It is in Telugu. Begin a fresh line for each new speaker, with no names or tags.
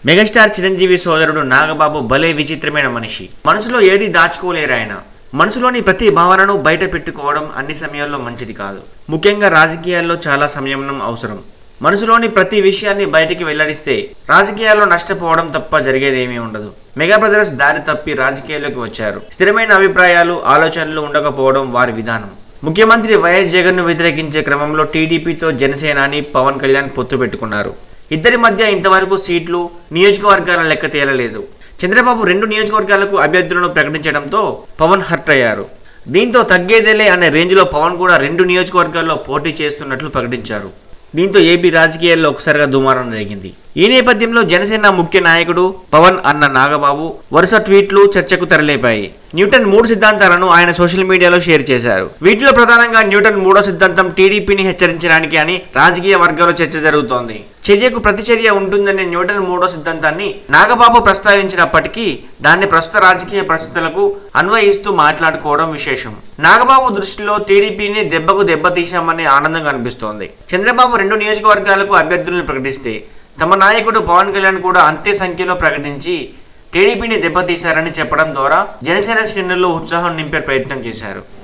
మెగాస్టార్ చిరంజీవి సోదరుడు నాగబాబు భలే విచిత్రమైన మనిషి. మనసులో ఏది దాచుకోలేరు ఆయన. మనసులోని ప్రతి భావనను బయట పెట్టుకోవడం అన్ని సమయాల్లో మంచిది కాదు. ముఖ్యంగా రాజకీయాల్లో చాలా సంయమనం అవసరం. మనసులోని ప్రతి విషయాన్ని బయటికి వెల్లడిస్తే రాజకీయాల్లో నష్టపోవడం తప్ప జరిగేదేమీ ఉండదు. మెగా బ్రదర్స్ దారి తప్పి రాజకీయాల్లోకి వచ్చారు. స్థిరమైన అభిప్రాయాలు, ఆలోచనలు ఉండకపోవడం వారి విధానం. ముఖ్యమంత్రి వైఎస్ జగన్ను వ్యతిరేకించే క్రమంలో టీడీపీతో జనసేనాని పవన్ కళ్యాణ్ పొత్తు పెట్టుకున్నారు. ఇద్దరి మధ్య ఇంతవరకు సీట్లు, నియోజకవర్గాల లెక్క తేలలేదు. చంద్రబాబు 2 నియోజకవర్గాలకు అభ్యర్థులను ప్రకటించడంతో పవన్ హర్ట్ అయ్యారు. దీంతో తగ్గేదేలే అనే రేంజ్లో పవన్ కూడా 2 నియోజకవర్గాల్లో పోటీ చేస్తున్నట్లు ప్రకటించారు. దీంతో ఏపీ రాజకీయాల్లో ఒకసారిగా దుమారం రేగింది. ఈ నేపథ్యంలో జనసేన ముఖ్య నాయకుడు పవన్ అన్న నాగబాబు వరుస ట్వీట్లు చర్చకు తెరలేపాయి. న్యూటన్ 3 సిద్ధాంతాలను ఆయన సోషల్ మీడియాలో షేర్ చేశారు. వీటిలో ప్రధానంగా న్యూటన్ 3వ సిద్ధాంతం టీడీపీని హెచ్చరించడానికి అని రాజకీయ వర్గాల్లో చర్చ జరుగుతోంది. చర్యకు ప్రతిచర్య ఉంటుందనే న్యూటన్ 3వ సిద్ధాంతాన్ని నాగబాబు ప్రస్తావించినప్పటికీ దాన్ని ప్రస్తుత రాజకీయ పరిస్థితులకు అన్వయిస్తూ మాట్లాడుకోవడం విశేషం. నాగబాబు దృష్టిలో టీడీపీని దెబ్బకు దెబ్బతీశామనే ఆనందం కనిపిస్తోంది. చంద్రబాబు 2 నియోజకవర్గాలకు అభ్యర్థులను ప్రకటిస్తే తమ నాయకుడు పవన్ కళ్యాణ్ కూడా అంతే సంఖ్యలో ప్రకటించి టీడీపీని దెబ్బతీశారని చెప్పడం ద్వారా జనసేన శ్రేణుల్లో ఉత్సాహం నింపే ప్రయత్నం చేశారు.